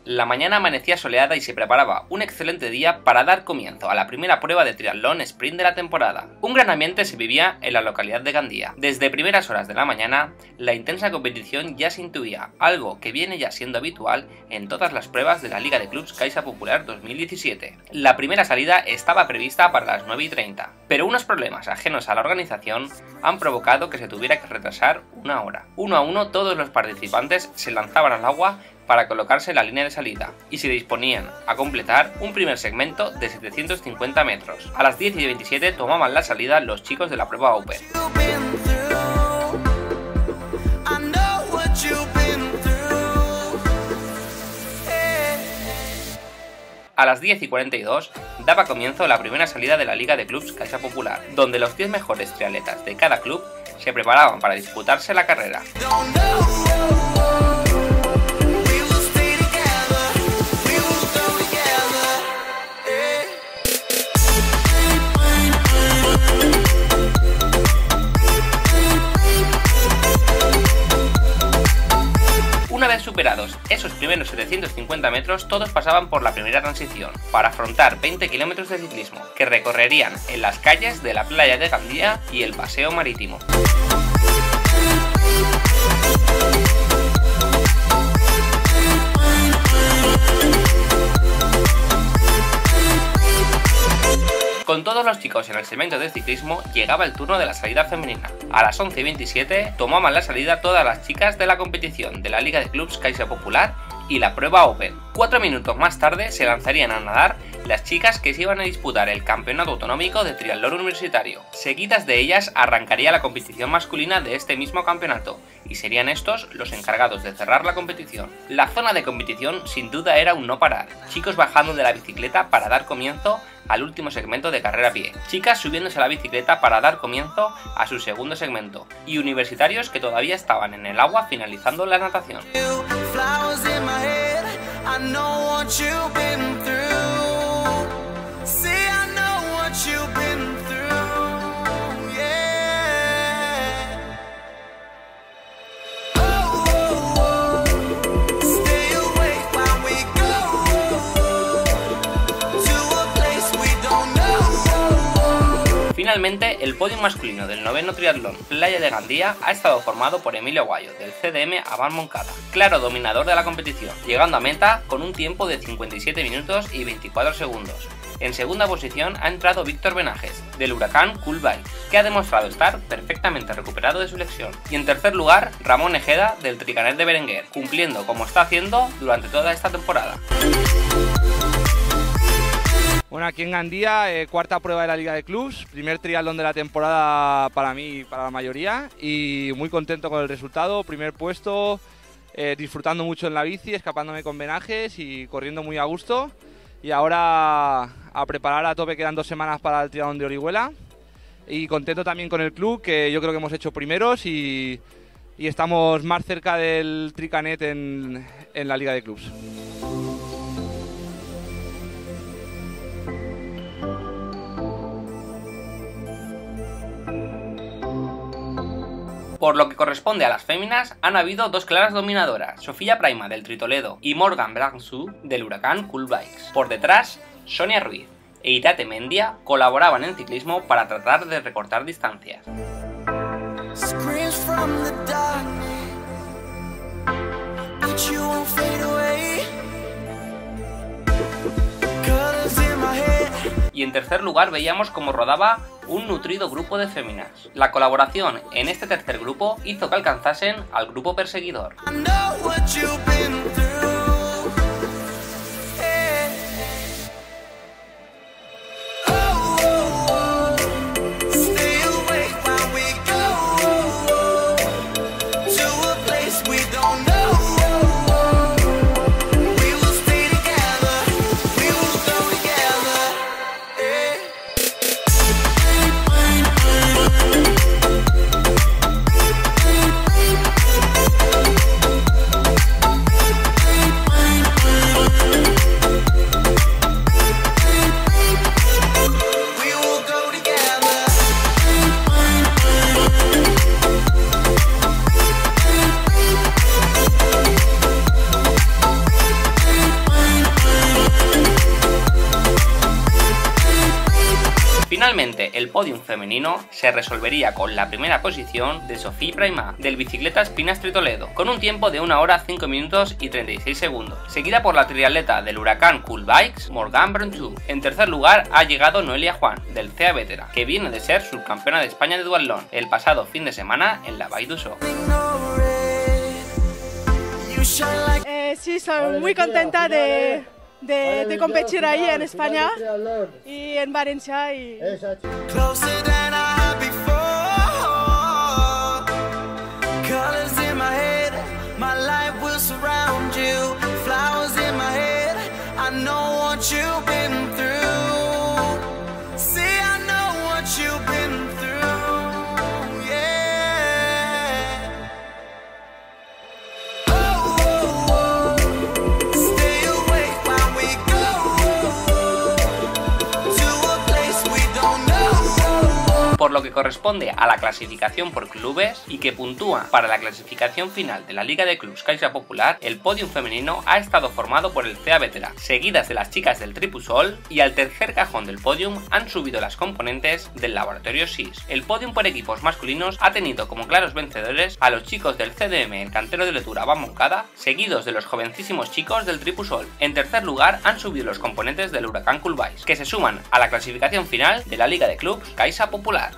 La mañana amanecía soleada y se preparaba un excelente día para dar comienzo a la primera prueba de triatlón sprint de la temporada. Un gran ambiente se vivía en la localidad de Gandía. Desde primeras horas de la mañana, la intensa competición ya se intuía, algo que viene ya siendo habitual en todas las pruebas de la Liga de Clubs Caixa Popular 2017. La primera salida estaba prevista para las 9:30, pero unos problemas ajenos a la organización han provocado que se tuviera que retrasar una hora. Uno a uno todos los participantes se lanzaban al agua para colocarse en la línea de salida y se disponían a completar un primer segmento de 750 metros. A las 10:27 tomaban la salida los chicos de la prueba Open. A las 10:42 daba comienzo la primera salida de la Liga de Clubs Caixa Popular, donde los 10 mejores triatletas de cada club se preparaban para disputarse la carrera. Una vez superados esos primeros 750 metros, todos pasaban por la primera transición, para afrontar 20 kilómetros de ciclismo, que recorrerían en las calles de la playa de Gandía y el paseo marítimo. Con todos los chicos en el segmento de ciclismo, llegaba el turno de la salida femenina. A las 11:27 tomaban la salida todas las chicas de la competición de la Liga de Clubs Caixa Popular y la prueba Open. 4 minutos más tarde se lanzarían a nadar las chicas que se iban a disputar el campeonato autonómico de triatlón universitario. Seguidas de ellas arrancaría la competición masculina de este mismo campeonato, y serían estos los encargados de cerrar la competición. La zona de competición sin duda era un no parar, chicos bajando de la bicicleta para dar comienzo al último segmento de carrera a pie, chicas subiéndose a la bicicleta para dar comienzo a su segundo segmento, y universitarios que todavía estaban en el agua finalizando la natación. Finalmente, el podio masculino del 9º triatlón Playa de Gandía ha estado formado por Emilio Aguayo, del CDM Avant Moncada, claro dominador de la competición, llegando a meta con un tiempo de 57 minutos y 24 segundos. En segunda posición ha entrado Víctor Benajes, del Huracán Cool Bike, que ha demostrado estar perfectamente recuperado de su lesión. Y en tercer lugar, Ramón Ejeda, del Tricanet de Berenguer, cumpliendo como está haciendo durante toda esta temporada. Bueno, aquí en Gandía, cuarta prueba de la Liga de Clubs, primer triatlón de la temporada para mí y para la mayoría, y muy contento con el resultado, primer puesto, disfrutando mucho en la bici, escapándome con Benajes y corriendo muy a gusto. Y ahora a preparar a tope, quedan 2 semanas para el triatlón de Orihuela, y contento también con el club, que yo creo que hemos hecho primeros y estamos más cerca del Tricanet en la Liga de Clubs. Por lo que corresponde a las féminas, han habido 2 claras dominadoras, Sofía Praima del Tritoledo y Morgan Bransú del Huracán Cool Bikes. Por detrás, Sonia Ruiz e Irate Mendia colaboraban en ciclismo para tratar de recortar distancias. Y en tercer lugar veíamos cómo rodaba un nutrido grupo de féminas. La colaboración en este tercer grupo hizo que alcanzasen al grupo perseguidor. Finalmente, el podium femenino se resolvería con la primera posición de Sofía Praima, del Bicicletas Pinastri Toledo, con un tiempo de 1 hora 5 minutos y 36 segundos, seguida por la triatleta del Huracán Cool Bikes, Morgan Bronchu. En tercer lugar ha llegado Noelia Juan, del CEA Vetera, que viene de ser subcampeona de España de duatlón el pasado fin de semana en la Vall d'Uixó. Sí, estoy muy contenta de competir ahí en España y en Valencia. Por lo que corresponde a la clasificación por clubes y que puntúa para la clasificación final de la Liga de Clubs Caixa Popular, el podium femenino ha estado formado por el CEA Vetera, seguidas de las chicas del Tripusol, y al tercer cajón del podium han subido las componentes del Laboratorio SIS. El podium por equipos masculinos ha tenido como claros vencedores a los chicos del CDM, el cantero de Letura Van Moncada, seguidos de los jovencísimos chicos del Tripusol. En tercer lugar han subido los componentes del Huracán Cool Bikes, que se suman a la clasificación final de la Liga de Clubs Caixa Popular.